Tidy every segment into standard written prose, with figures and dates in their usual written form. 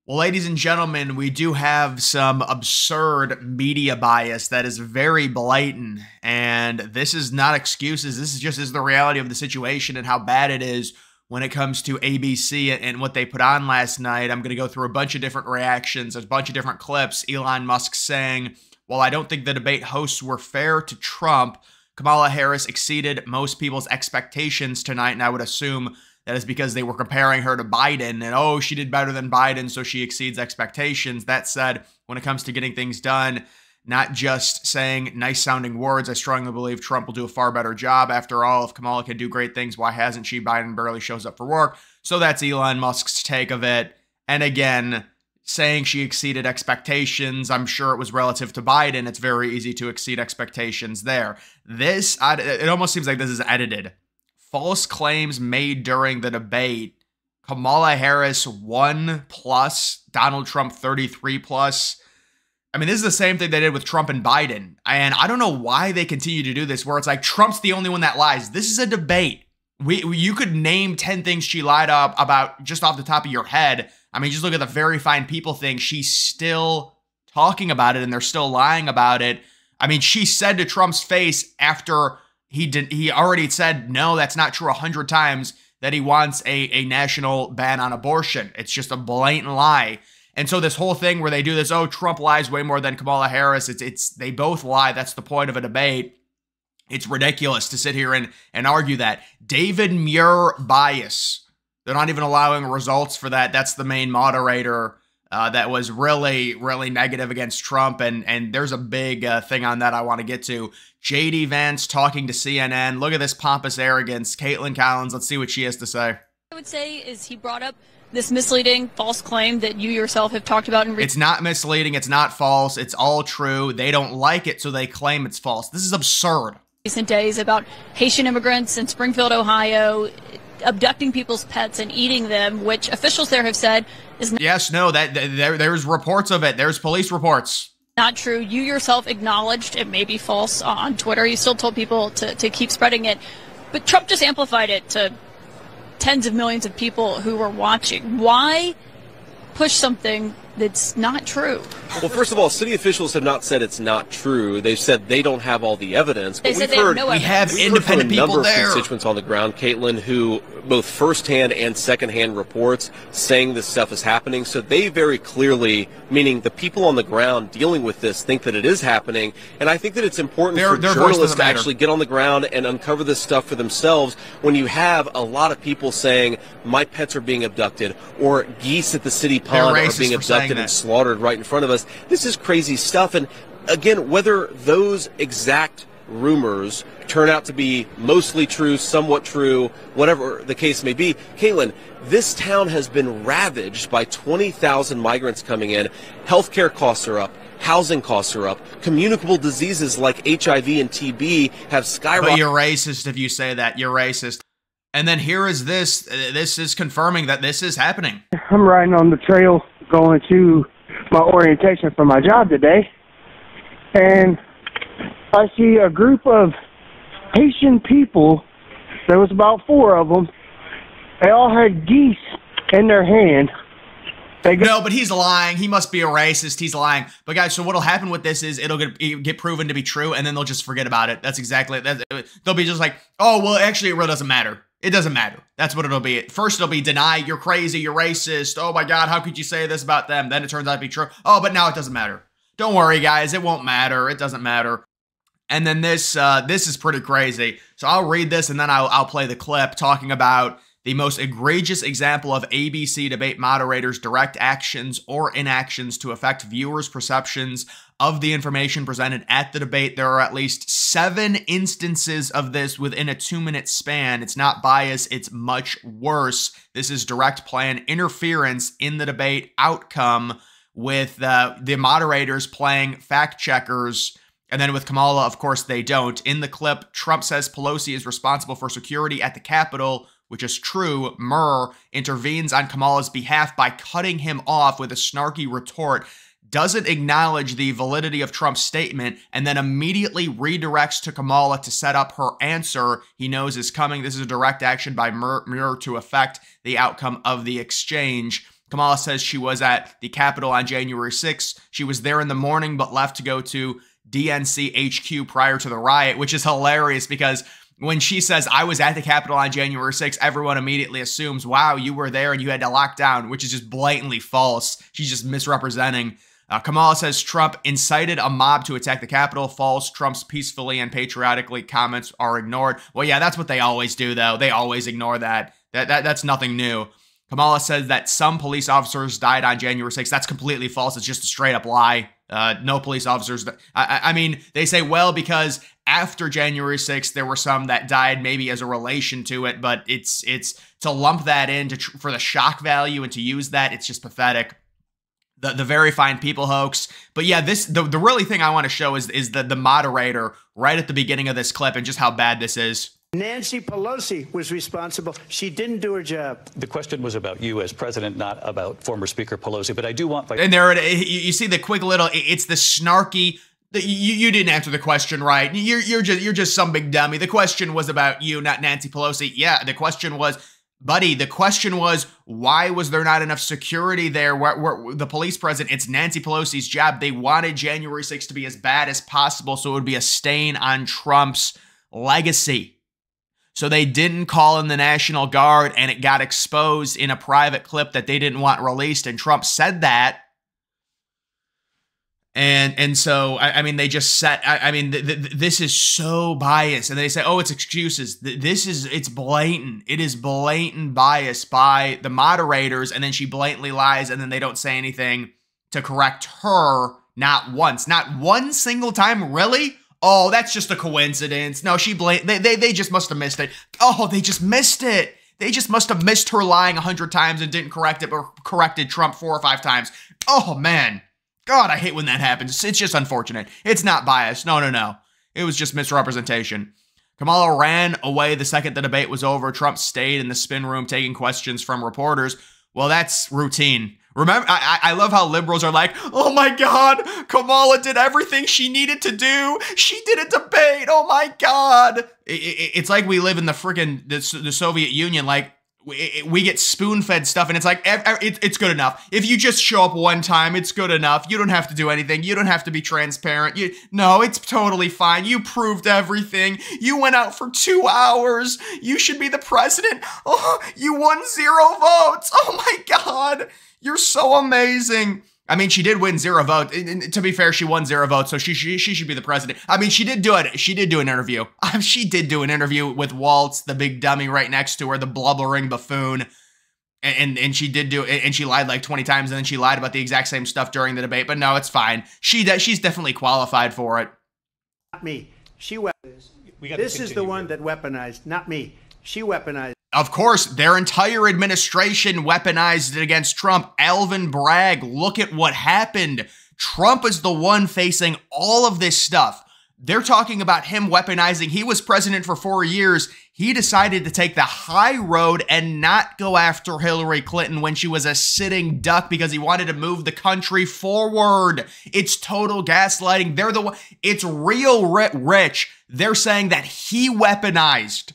Well, ladies and gentlemen, we do have some absurd media bias that is very blatant. And this is not excuses. This is just is the reality of the situation and how bad it is when it comes to ABC and what they put on last night. I'm going to go through a bunch of different reactions, a bunch of different clips. Elon Musk saying, "While I don't think the debate hosts were fair to Trump, Kamala Harris exceeded most people's expectations tonight." And I would assume that is because they were comparing her to Biden and, oh, she did better than Biden, so she exceeds expectations. That said, when it comes to getting things done, not just saying nice sounding words, I strongly believe Trump will do a far better job. After all, if Kamala can do great things, why hasn't she? Biden barely shows up for work. So that's Elon Musk's take of it. And again, saying she exceeded expectations, I'm sure it was relative to Biden. It's very easy to exceed expectations there. It almost seems like this is edited. False claims made during the debate. Kamala Harris 1+, Donald Trump 33+. I mean, this is the same thing they did with Trump and Biden. And I don't know why they continue to do this, where it's like Trump's the only one that lies. This is a debate. You could name 10 things she lied about just off the top of your head. I mean, just look at the very fine people thing. She's still talking about it and they're still lying about it. I mean, she said to Trump's face after he already said, no, that's not true 100 times, that he wants a national ban on abortion. It's just a blatant lie. And so this whole thing where they do this, oh, Trump lies way more than Kamala Harris, they both lie. That's the point of a debate. It's ridiculous to sit here and argue that. David Muir bias. They're not even allowing results for that. That's the main moderator that was really, really negative against Trump. And there's a big thing on that I want to get to. J.D. Vance talking to CNN. Look at this pompous arrogance. Caitlin Collins, let's see what she has to say. I would say is he brought up this misleading, false claim that you yourself have talked about. It's not misleading. It's not false. It's all true. They don't like it, so they claim it's false. This is absurd. Recent days about Haitian immigrants in Springfield, Ohio, abducting people's pets and eating them, which officials there have said is not there's reports of it. There's police reports. Not true. You yourself acknowledged it may be false on Twitter. You still told people to keep spreading it, but Trump just amplified it to tens of millions of people who were watching. Why push something that's not true? Well, first of all, city officials have not said it's not true. They've said they don't have all the evidence. They said they have no evidence. We have independent people there. We've heard from a number of constituents on the ground, Caitlin, who both firsthand and secondhand reports saying this stuff is happening. So they very clearly, meaning the people on the ground dealing with this, think that it is happening. And I think that it's important for journalists to actually get on the ground and uncover this stuff for themselves when you have a lot of people saying, my pets are being abducted, or geese at the city pond are being abducted and slaughtered right in front of us. This is crazy stuff. And again, whether those exact rumors turn out to be mostly true, somewhat true, whatever the case may be, Caitlin, this town has been ravaged by 20,000 migrants coming in. Healthcare costs are up. Housing costs are up. Communicable diseases like HIV and TB have skyrocketed. But you're racist if you say that. You're racist. And then here is this. This is confirming that this is happening. I'm riding on the trail going to my orientation for my job today, and I see a group of Haitian people. There was about 4 of them. They all had geese in their hand. No, but he's lying. He must be a racist. He's lying. But guys, so what'll happen with this is it'll get proven to be true, and then they'll just forget about it. That's exactly that. They'll be just like, oh, well, actually, it really doesn't matter. It doesn't matter. That's what it'll be. First, it'll be deny, you're crazy, you're racist. Oh my God, how could you say this about them? Then it turns out to be true. Oh, but now it doesn't matter. Don't worry, guys. It won't matter. It doesn't matter. And then this is pretty crazy. So I'll read this and then I'll play the clip talking about the most egregious example of ABC debate moderators' direct actions or inactions to affect viewers' perceptions of the information presented at the debate. There are at least 7 instances of this within a 2-minute span. It's not bias, it's much worse. This is direct planned interference in the debate outcome with the moderators playing fact checkers. And then with Kamala, of course, they don't. In the clip, Trump says Pelosi is responsible for security at the Capitol, which is true. Murr intervenes on Kamala's behalf by cutting him off with a snarky retort, doesn't acknowledge the validity of Trump's statement, and then immediately redirects to Kamala to set up her answer he knows is coming. This is a direct action by Murr to affect the outcome of the exchange. Kamala says she was at the Capitol on January 6th. She was there in the morning, but left to go to DNC HQ prior to the riot, which is hilarious because when she says, I was at the Capitol on January 6th, everyone immediately assumes, wow, you were there and you had to lock down, which is just blatantly false. She's just misrepresenting. Kamala says Trump incited a mob to attack the Capitol. False. Trump's peacefully and patriotically comments are ignored. Well, yeah, that's what they always do, though. They always ignore that. That's nothing new. Kamala says that some police officers died on January 6th. That's completely false. It's just a straight up lie. No police officers. I mean, they say, well, because after January 6th, there were some that died maybe as a relation to it, but it's to lump that in for the shock value and to use that, it's just pathetic. The very fine people hoax. But yeah, the really thing I want to show is the moderator right at the beginning of this clip and just how bad this is. Nancy Pelosi was responsible. She didn't do her job. The question was about you as president, not about former Speaker Pelosi. But I do want... And there, you see the quick little, it's the snarky, you didn't answer the question right. You're just some big dummy. The question was about you, not Nancy Pelosi. Yeah, the question was, buddy, the question was, why was there not enough security there? Where the police present, it's Nancy Pelosi's job. They wanted January 6th to be as bad as possible so it would be a stain on Trump's legacy. So they didn't call in the National Guard, and it got exposed in a private clip that they didn't want released, and Trump said that. And so, I mean, they just set, I mean, this is so biased. And they say, oh, it's excuses. It's blatant. It is blatant bias by the moderators, and then she blatantly lies, and then they don't say anything to correct her, not once. Not one single time, really? Oh, that's just a coincidence. No, they just must have missed it. Oh, they just missed it. They just must have missed her lying 100 times and didn't correct it, but corrected Trump 4 or 5 times. Oh, man. God, I hate when that happens. It's just unfortunate. It's not bias. No. It was just misrepresentation. Kamala ran away the second the debate was over. Trump stayed in the spin room taking questions from reporters. Well, that's routine. Remember, I love how liberals are like, oh my God, Kamala did everything she needed to do. She did a debate. Oh my God. It's like we live in the freaking the Soviet Union. Like we get spoon-fed stuff, and it's like it's good enough. If you just show up one time, it's good enough. You don't have to do anything. You don't have to be transparent. No, it's totally fine. You proved everything. You went out for 2 hours. You should be the president. Oh, you won 0 votes. Oh my God. You're so amazing. I mean, she did win 0 votes. To be fair, she won 0 votes, so she should be the president. I mean, she did do it. She did do an interview. She did do an interview with Waltz, the big dummy right next to her, the blubbering buffoon. And she did do it, and she lied like 20 times, and then she lied about the exact same stuff during the debate. But no, it's fine. She's definitely qualified for it. Not me. She weaponized. This is the one that weaponized, not me. She weaponized. Of course, their entire administration weaponized it against Trump. Alvin Bragg, look at what happened. Trump is the one facing all of this stuff. They're talking about him weaponizing. He was president for 4 years. He decided to take the high road and not go after Hillary Clinton when she was a sitting duck because he wanted to move the country forward. It's total gaslighting. They're the one. It's real rich. They're saying that he weaponized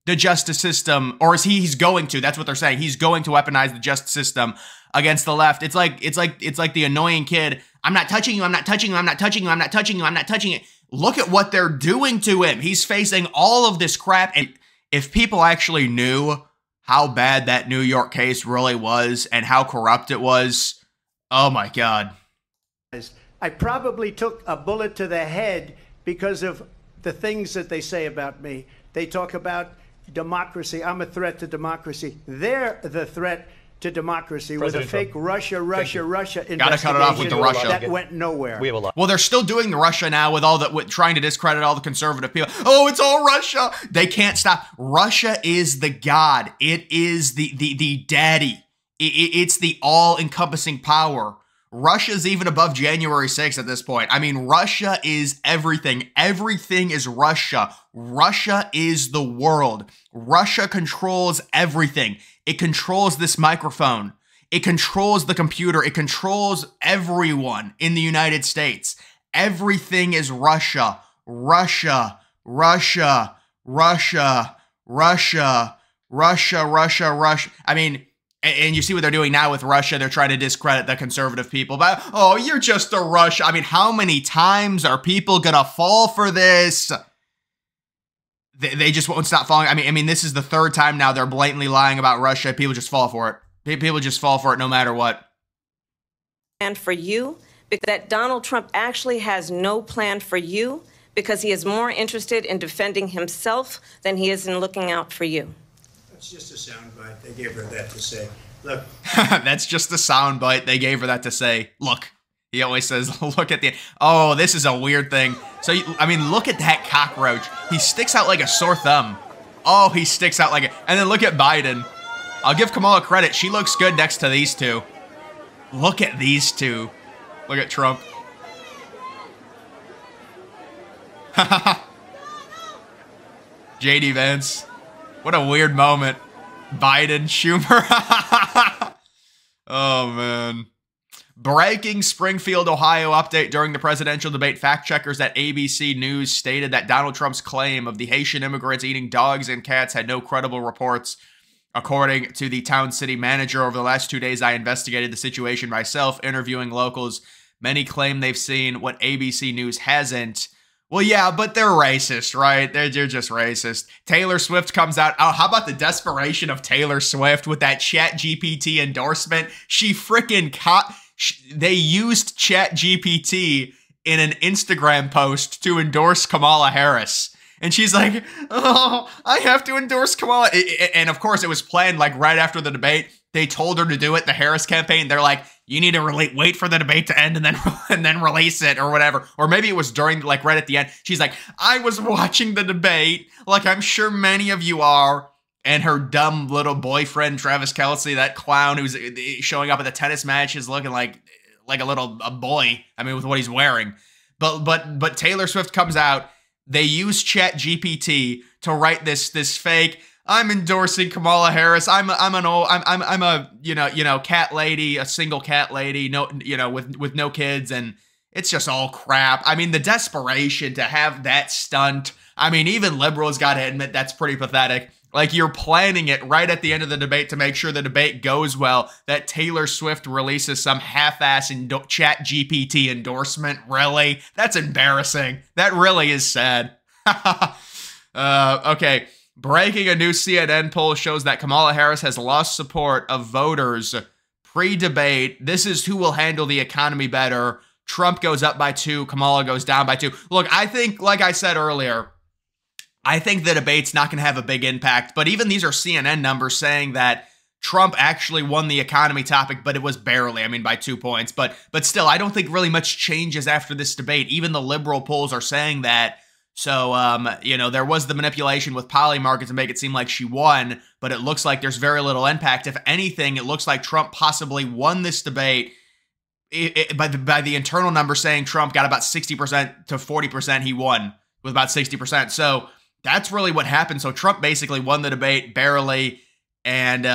the justice system, or he's going to. That's what they're saying. He's going to weaponize the justice system against the left. It's like the annoying kid. I'm not touching you. I'm not touching you. I'm not touching you. I'm not touching you. I'm not touching it. Look at what they're doing to him. He's facing all of this crap. And if people actually knew how bad that New York case really was and how corrupt it was, oh my God. I probably took a bullet to the head because of the things that they say about me. They talk about democracy. I'm a threat to democracy. They're the threat to democracy with a fake Russia investigation. Gotta cut it off with the Russia. That went nowhere. We have a lot. Well, they're still doing the Russia now with trying to discredit all the conservative people. Oh, it's all Russia. They can't stop. Russia is the god. It is the daddy. It's the all-encompassing power. Russia's even above January 6th at this point. I mean, Russia is everything. Everything is Russia. Russia is the world. Russia controls everything. It controls this microphone. It controls the computer. It controls everyone in the United States. Everything is Russia. Russia. Russia. Russia. Russia. Russia. Russia. Russia. I mean, And you see what they're doing now with Russia. They're trying to discredit the conservative people. But, oh, you're just a Russia. I mean, how many times are people going to fall for this? They just won't stop falling. I mean, this is the third time now they're blatantly lying about Russia. People just fall for it. People just fall for it no matter what. And for you, that Donald Trump actually has no plan for you because he is more interested in defending himself than he is in looking out for you. That's just a soundbite. They gave her that to say. Look. That's just a soundbite. They gave her that to say. Look. He always says, look at the... Oh, this is a weird thing. So, I mean, look at that cockroach. He sticks out like a sore thumb. Oh, he sticks out like a... And then look at Biden. I'll give Kamala credit. She looks good next to these two. Look at these two. Look at Trump. JD Vance. What a weird moment. Biden, Schumer. Oh, man. Breaking Springfield, Ohio update during the presidential debate. Fact checkers at ABC News stated that Donald Trump's claim of the Haitian immigrants eating dogs and cats had no credible reports. According to the town city manager, over the last 2 days, I investigated the situation myself, interviewing locals. Many claim they've seen what ABC News hasn't. Well, yeah, but they're racist, right? They're just racist. Taylor Swift comes out. Oh, how about the desperation of Taylor Swift with that ChatGPT endorsement? She freaking they used ChatGPT in an Instagram post to endorse Kamala Harris. And she's like, oh, I have to endorse Kamala. And of course, it was planned like right after the debate. They told her to do it, the Harris campaign. They're like, you need to wait for the debate to end and then release it or whatever. Or maybe it was during, like right at the end. She's like, I was watching the debate, like I'm sure many of you are. And her dumb little boyfriend, Travis Kelce, that clown who's showing up at the tennis match, is looking like a boy. I mean, with what he's wearing. But Taylor Swift comes out. They use ChatGPT to write this fake. I'm endorsing Kamala Harris. I'm a cat lady, a single cat lady, with no kids, and it's just all crap. I mean, the desperation to have that stunt. I mean, even liberals got to admit that's pretty pathetic. Like, you're planning it right at the end of the debate to make sure the debate goes well, that Taylor Swift releases some half-ass ChatGPT endorsement. Really? That's embarrassing. That really is sad. Okay. Breaking, a new CNN poll shows that Kamala Harris has lost support of voters pre-debate. This is who will handle the economy better. Trump goes up by 2. Kamala goes down by 2. Look, I think, like I said earlier, I think the debate's not going to have a big impact, but even these are CNN numbers saying that Trump actually won the economy topic, but it was barely, I mean, by 2 points. But still, I don't think really much changes after this debate. Even the liberal polls are saying that. So, there was the manipulation with Polymarket to make it seem like she won, but it looks like there's very little impact. If anything, it looks like Trump possibly won this debate. By the internal number saying Trump got about 60% to 40%, he won with about 60%. So that's really what happened. So Trump basically won the debate barely. And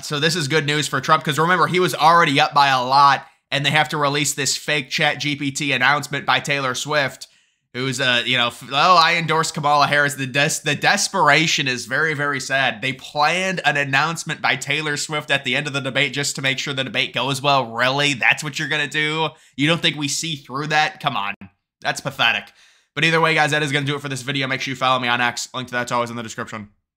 so this is good news for Trump because remember, he was already up by a lot and they have to release this fake ChatGPT announcement by Taylor Swift, who's, I endorse Kamala Harris. The desperation is very, very sad. They planned an announcement by Taylor Swift at the end of the debate just to make sure the debate goes well. Really? That's what you're going to do? You don't think we see through that? Come on. That's pathetic. But either way, guys, that is going to do it for this video. Make sure you follow me on X. Link to that's always in the description.